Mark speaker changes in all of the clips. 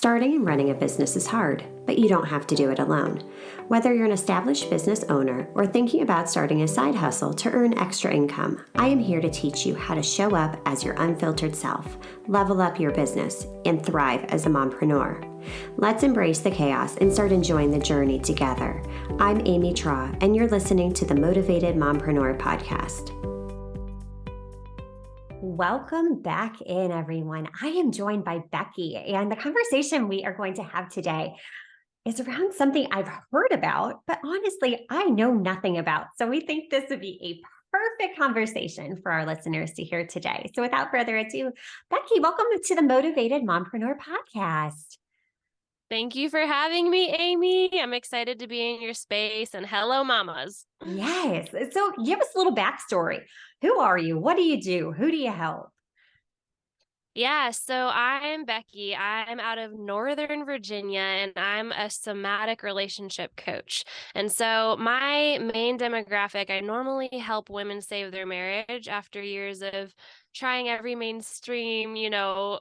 Speaker 1: Starting and running a business is hard, but you don't have to do it alone. Whether you're an established business owner or thinking about starting a side hustle to earn extra income, I am here to teach you how to show up as your unfiltered self, level up your business, and thrive as a mompreneur. Let's embrace the chaos and start enjoying the journey together. I'm Amy Traw, and you're listening to the Motivated Mompreneur Podcast. Welcome back in, everyone. I am joined by Becky, and the conversation we are going to have today is around something I've heard about, but honestly, I know nothing about. So we think this would be a perfect conversation for our listeners to hear today. So without further ado, Becky, welcome to the Motivated Mompreneur Podcast.
Speaker 2: Thank you for having me, Amy. I'm excited to be in your space, and hello, mamas.
Speaker 1: Yes. So give us a little backstory. Who are you? What do you do? Who do you help?
Speaker 2: Yeah, so I'm Becky. I'm out of Northern Virginia, and I'm a somatic relationship coach. And so my main demographic, I normally help women save their marriage after years of trying every mainstream,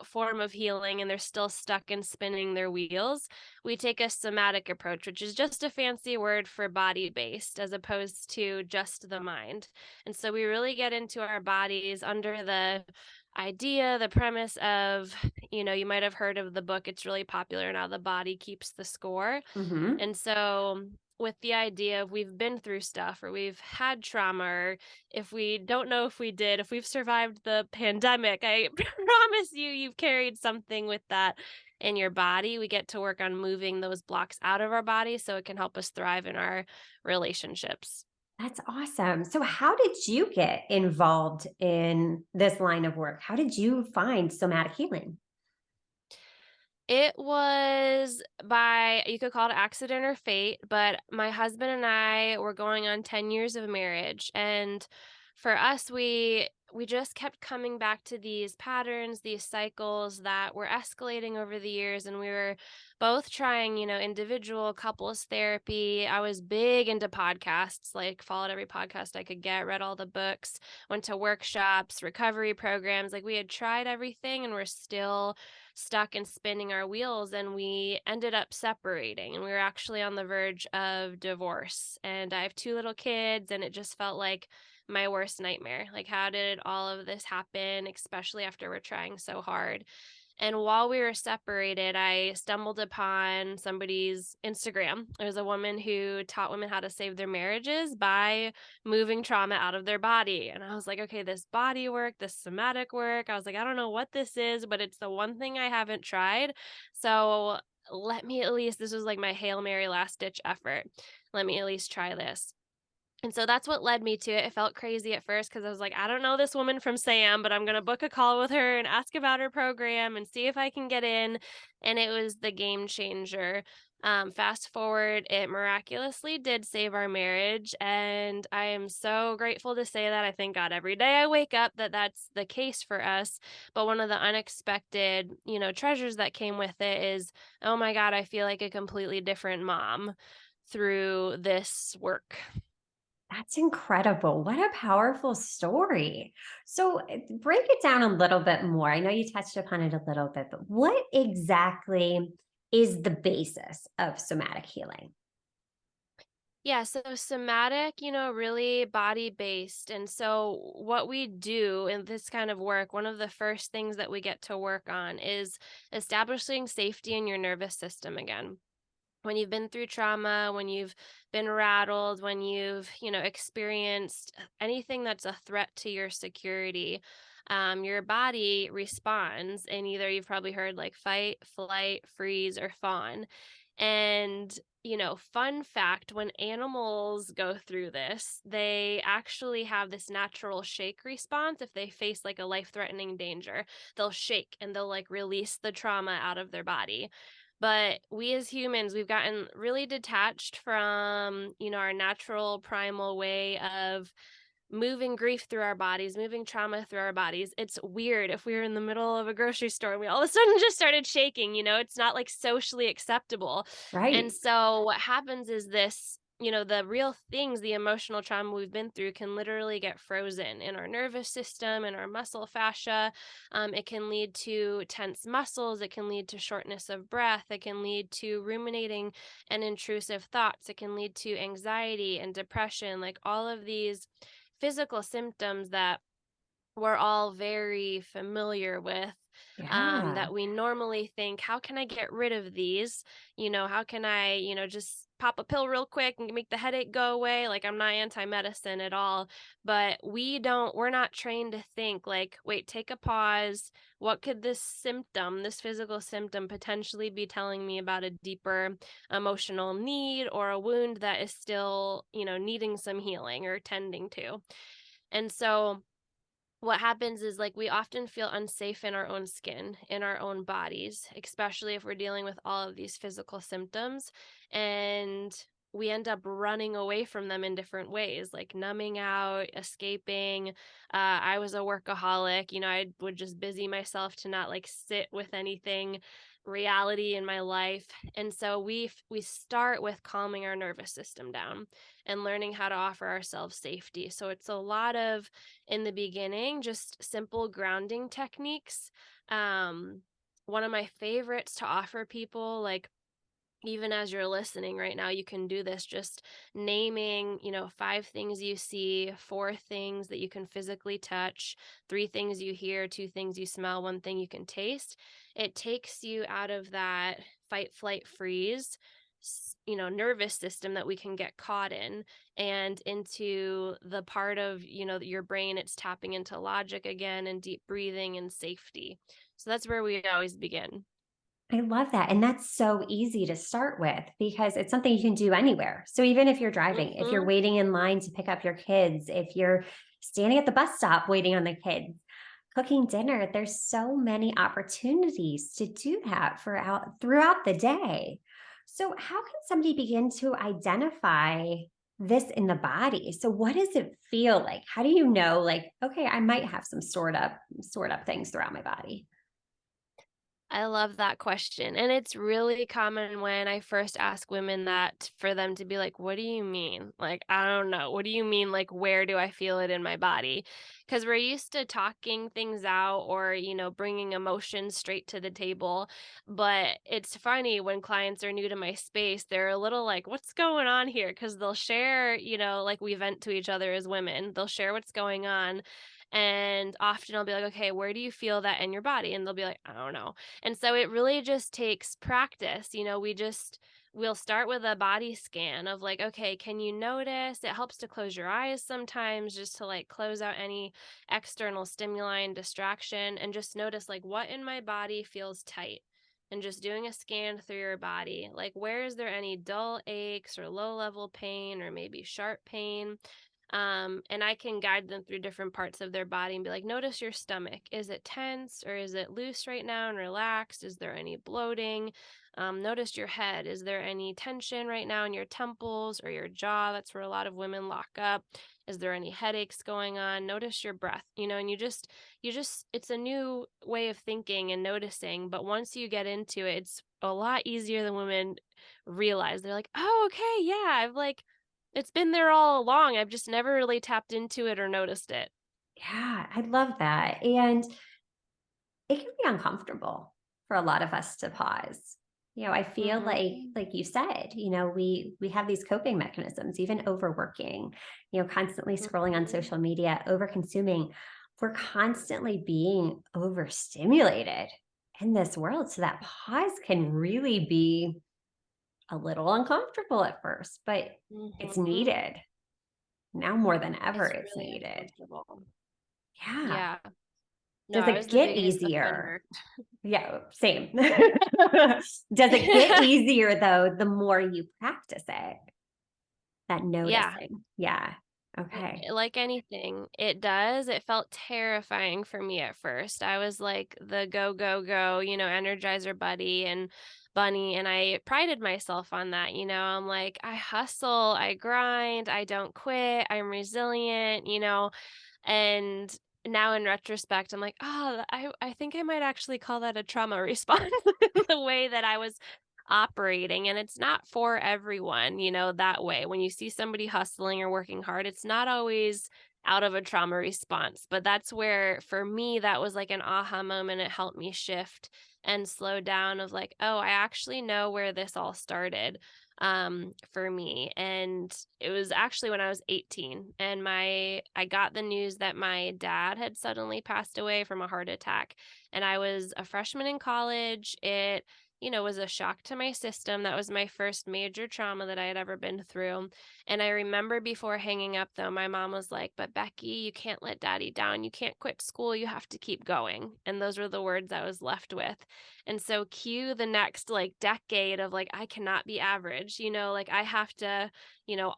Speaker 2: form of healing, and they're still stuck in spinning their wheels. We take a somatic approach, which is just a fancy word for body-based as opposed to just the mind. And so we really get into our bodies under the premise of, you might have heard of the book. It's really popular now, The Body Keeps the Score.
Speaker 1: Mm-hmm.
Speaker 2: And so with the idea of we've been through stuff, or we've had trauma, or if we don't know if we've survived the pandemic, I promise you've carried something with that in your body. We get to work on moving those blocks out of our body so it can help us thrive in our relationships.
Speaker 1: That's awesome. So how did you get involved in this line of work? How did you find somatic healing?
Speaker 2: It was you could call it accident or fate, but my husband and I were going on 10 years of marriage. And for us, we just kept coming back to these patterns, these cycles that were escalating over the years. And we were both trying, individual couples therapy. I was big into podcasts, like followed every podcast I could get, read all the books, went to workshops, recovery programs. Like we had tried everything and we're still stuck and spinning our wheels, and we ended up separating, and we were actually on the verge of divorce. And I have 2 little kids, and it just felt like my worst nightmare. Like, how did all of this happen, especially after we're trying so hard? And while we were separated, I stumbled upon somebody's Instagram. There was a woman who taught women how to save their marriages by moving trauma out of their body. And I was like, okay, this body work, this somatic work. I was like, I don't know what this is, but it's the one thing I haven't tried. So let me at least, this was like my Hail Mary last ditch effort. Let me at least try this. And so that's what led me to it. It felt crazy at first because I was like, I don't know this woman from Sam, but I'm going to book a call with her and ask about her program and see if I can get in. And it was the game changer. Fast forward, it miraculously did save our marriage. And I am so grateful to say that. I thank God every day I wake up that that's the case for us. But one of the unexpected, treasures that came with it is, oh my God, I feel like a completely different mom through this work.
Speaker 1: That's incredible. What a powerful story. So break it down a little bit more. I know you touched upon it a little bit, but what exactly is the basis of somatic healing?
Speaker 2: Yeah, so somatic, really body based. And so, what we do in this kind of work, one of the first things that we get to work on is establishing safety in your nervous system again. When you've been through trauma, when you've been rattled, when you've, experienced anything that's a threat to your security, your body responds. And either you've probably heard like fight, flight, freeze, or fawn. And, fun fact, when animals go through this, they actually have this natural shake response. If they face like a life-threatening danger, they'll shake and they'll like release the trauma out of their body. But we as humans, we've gotten really detached from, our natural primal way of moving grief through our bodies, moving trauma through our bodies. It's weird if we were in the middle of a grocery store and we all of a sudden just started shaking, it's not like socially acceptable. And
Speaker 1: Right.
Speaker 2: so what happens is this the real things, the emotional trauma we've been through can literally get frozen in our nervous system, in our muscle fascia. It can lead to tense muscles. It can lead to shortness of breath. It can lead to ruminating and intrusive thoughts. It can lead to anxiety and depression, like all of these physical symptoms that we're all very familiar with,
Speaker 1: Yeah.
Speaker 2: that we normally think, how can I get rid of these? How can I, just pop a pill real quick and make the headache go away? Like, I'm not anti medicine at all, but we're not trained to think, like, wait, take a pause. What could this physical symptom potentially be telling me about a deeper emotional need or a wound that is still, needing some healing or tending to? And so, what happens is, like, we often feel unsafe in our own skin, in our own bodies, especially if we're dealing with all of these physical symptoms, and we end up running away from them in different ways, like numbing out, escaping. I was a workaholic. I would just busy myself to not like sit with anything reality in my life. And so we start with calming our nervous system down and learning how to offer ourselves safety. So it's a lot of, in the beginning, just simple grounding techniques. Um, One of my favorites to offer people, like, even as you're listening right now, you can do this, just naming, 5 things you see, 4 things that you can physically touch, 3 things you hear, 2 things you smell, 1 thing you can taste. It takes you out of that fight, flight, freeze, nervous system that we can get caught in, and into the part of, your brain, it's tapping into logic again and deep breathing and safety. So that's where we always begin.
Speaker 1: I love that. And that's so easy to start with because it's something you can do anywhere. So even if you're driving, if you're
Speaker 2: Mhm.
Speaker 1: waiting in line to pick up your kids, if you're standing at the bus stop waiting on the kids, cooking dinner, there's so many opportunities to do that for out throughout the day. So how can somebody begin to identify this in the body? So what does it feel like? How do you know, like, okay, I might have some stored up things throughout my body?
Speaker 2: I love that question. And it's really common when I first ask women that, for them to be like, what do you mean? Like, I don't know. What do you mean? Like, where do I feel it in my body? Because we're used to talking things out or, bringing emotions straight to the table. But it's funny when clients are new to my space, they're a little like, what's going on here? Because they'll share, like we vent to each other as women, they'll share what's going on. And often I'll be like, okay, where do you feel that in your body? And they'll be like, I don't know. And so it really just takes practice. We'll start with a body scan of like, okay, can you notice? It helps to close your eyes sometimes, just to like close out any external stimuli and distraction, and just notice like what in my body feels tight. And just doing a scan through your body, like, where is there any dull aches or low level pain or maybe sharp pain? And I can guide them through different parts of their body and be like, notice your stomach. Is it tense or is it loose right now and relaxed? Is there any bloating? Notice your head. Is there any tension right now in your temples or your jaw? That's where a lot of women lock up. Is there any headaches going on? Notice your breath, and it's a new way of thinking and noticing. But once you get into it, it's a lot easier than women realize. They're like, oh, okay, yeah, it's been there all along. I've just never really tapped into it or noticed it.
Speaker 1: Yeah, I love that. And it can be uncomfortable for a lot of us to pause. I feel
Speaker 2: Mhm.
Speaker 1: like you said, we have these coping mechanisms, even overworking, constantly scrolling on
Speaker 2: Mhm.
Speaker 1: social media, over consuming. We're constantly being overstimulated in this world. So that pause can really be a little uncomfortable at first, but it's
Speaker 2: Mhm.
Speaker 1: needed. Now more than ever,
Speaker 2: It's
Speaker 1: it's
Speaker 2: really
Speaker 1: needed.
Speaker 2: uncomfortable.
Speaker 1: Yeah.
Speaker 2: Yeah. No,
Speaker 1: Does
Speaker 2: I
Speaker 1: it
Speaker 2: was the
Speaker 1: get
Speaker 2: biggest
Speaker 1: easier?
Speaker 2: offender.
Speaker 1: Yeah, same. Does it get easier though the more you practice it? That
Speaker 2: Yeah.
Speaker 1: noticing. Yeah. Okay.
Speaker 2: Like anything, it does. It felt terrifying for me at first. I was like the go, go, go, energizer buddy and bunny. And I prided myself on that. I'm like, I hustle, I grind, I don't quit, I'm resilient, And now in retrospect, I'm like, oh, I think I might actually call that a trauma response, the way that I was operating, and it's not for everyone, that way. When you see somebody hustling or working hard, it's not always out of a trauma response. But that's where, for me, that was like an aha moment. It helped me shift and slow down of like, oh, I actually know where this all started for me. And it was actually when I was 18 and I got the news that my dad had suddenly passed away from a heart attack. And I was a freshman in college. It was a shock to my system. That was my first major trauma that I had ever been through. And I remember before hanging up, though, my mom was like, "But Becky, you can't let daddy down. You can't quit school. You have to keep going." And those were the words I was left with. And so, cue the next like decade of like, I cannot be average, like I have to,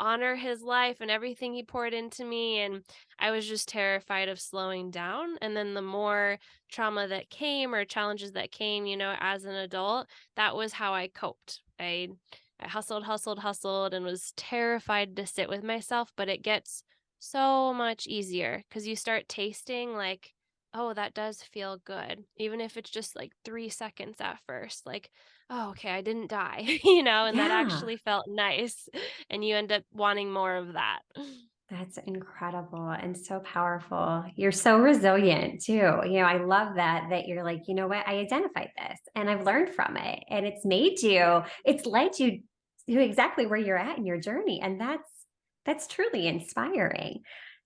Speaker 2: honor his life and everything he poured into me. And I was just terrified of slowing down. And then the more trauma that came or challenges that came, as an adult, that was how I coped. I hustled, hustled, hustled, and was terrified to sit with myself, but it gets so much easier because you start tasting like, oh, that does feel good. Even if it's just like 3 seconds at first, like, oh, okay, I didn't die, and that
Speaker 1: Yeah.
Speaker 2: actually felt nice. And you end up wanting more of that.
Speaker 1: That's incredible and so powerful. You're so resilient too. I love that you're like, you know what? I identified this and I've learned from it and it's led you to exactly where you're at in your journey. And that's truly inspiring.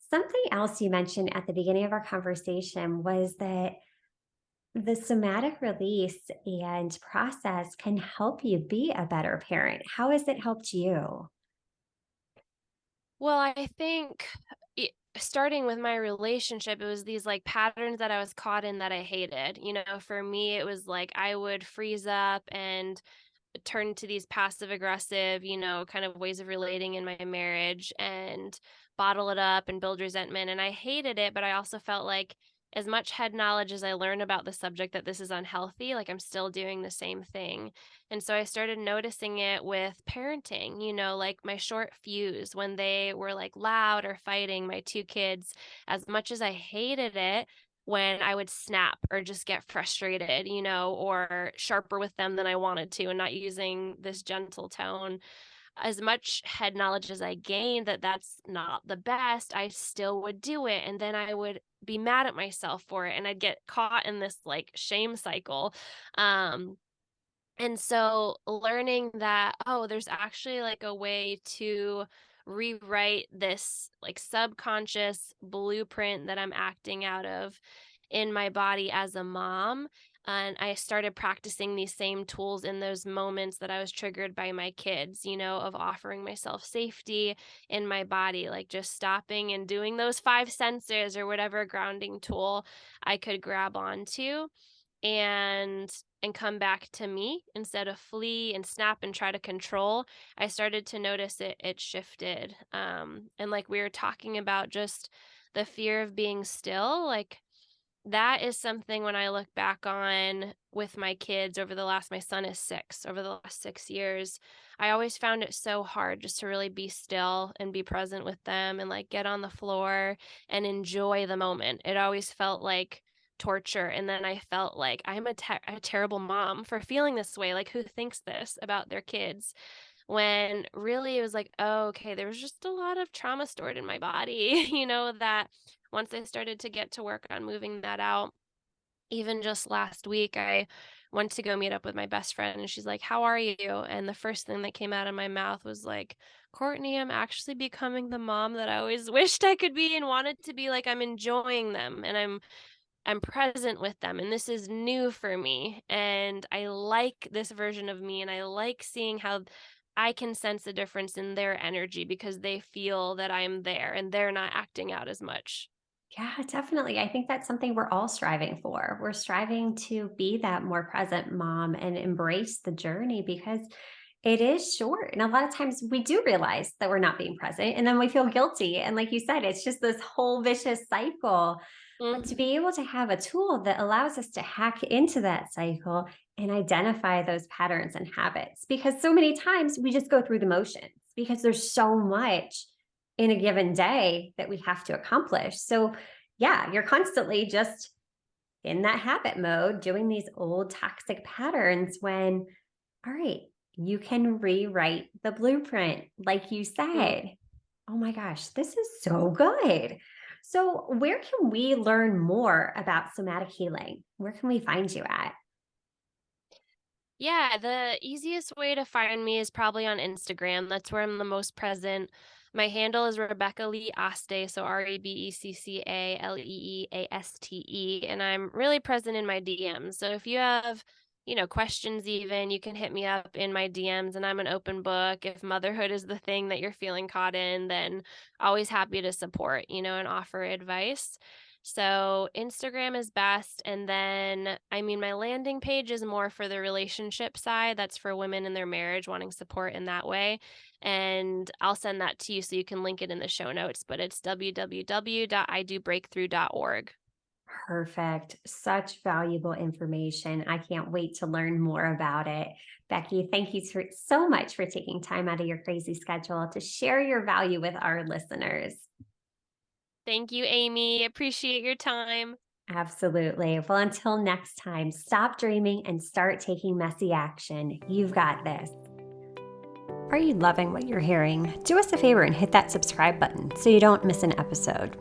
Speaker 1: Something else you mentioned at the beginning of our conversation was that the somatic release and process can help you be a better parent. How has it helped you?
Speaker 2: Well, I think starting with my relationship, it was these like patterns that I was caught in that I hated. For me, it was like I would freeze up and turn to these passive aggressive, kind of ways of relating in my marriage and bottle it up and build resentment. And I hated it, but I also felt like as much head knowledge as I learned about the subject that this is unhealthy, like I'm still doing the same thing. And so I started noticing it with parenting, like my short fuse when they were like loud or fighting, my two kids, as much as I hated it, when I would snap or just get frustrated, or sharper with them than I wanted to and not using this gentle tone. As much head knowledge as I gained that that's not the best, I still would do it. And then I would be mad at myself for it. And I'd get caught in this like shame cycle. Um, and so learning that, oh, there's actually like a way to rewrite this like subconscious blueprint that I'm acting out of in my body as a mom. And I started practicing these same tools in those moments that I was triggered by my kids, of offering myself safety in my body, like just stopping and doing those five senses or whatever grounding tool I could grab onto and come back to me instead of flee and snap and try to control. I started to notice it shifted. And like we were talking about just the fear of being still, like that is something when I look back on with my kids over the last my son is 6, over the last 6 years, I always found it so hard just to really be still and be present with them and, like, get on the floor and enjoy the moment. It always felt like torture, and then I felt like I'm a terrible mom for feeling this way, like, who thinks this about their kids? When really it was like, "Oh, okay, there was just a lot of trauma stored in my body," that once I started to get to work on moving that out, even just last week, I went to go meet up with my best friend and she's like, "How are you?" And the first thing that came out of my mouth was like, "Courtney, I'm actually becoming the mom that I always wished I could be and wanted to be. Like I'm enjoying them and I'm present with them and this is new for me and I like this version of me and I like seeing how I can sense a difference in their energy because they feel that I'm there and they're not acting out as much."
Speaker 1: Yeah, definitely. I think that's something we're all striving for. We're striving to be that more present mom and embrace the journey because it is short. And a lot of times we do realize that we're not being present and then we feel guilty. And like you said, it's just this whole vicious cycle. But to
Speaker 2: Mhm.
Speaker 1: be able to have a tool that allows us to hack into that cycle and identify those patterns and habits, because so many times we just go through the motions because there's so much in a given day that we have to accomplish. So, yeah, you're constantly just in that habit mode, doing these old toxic patterns when, all right, You can rewrite the blueprint, like you
Speaker 2: Mm.
Speaker 1: said. Oh my gosh, this is so good. So, where can we learn more about somatic healing? Where can we find you at?
Speaker 2: Yeah, the easiest way to find me is probably on Instagram. That's where I'm the most present. My handle is Rebecca Lee Aste, so RebeccaleeAste, and I'm really present in my DMs. So if you have, questions even, you can hit me up in my DMs and I'm an open book. If motherhood is the thing that you're feeling caught in, then always happy to support, and offer advice. So Instagram is best. And then, I mean, my landing page is more for the relationship side. That's for women in their marriage wanting support in that way. And I'll send that to you so you can link it in the show notes. But it's www.idobreakthrough.org.
Speaker 1: Perfect. Such valuable information. I can't wait to learn more about it. Becky, thank you so much for taking time out of your crazy schedule to share your value with our listeners.
Speaker 2: Thank you, Amy. Appreciate your time.
Speaker 1: Absolutely. Well, until next time, stop dreaming and start taking messy action. You've got this. Are you loving what you're hearing? Do us a favor and hit that subscribe button so you don't miss an episode.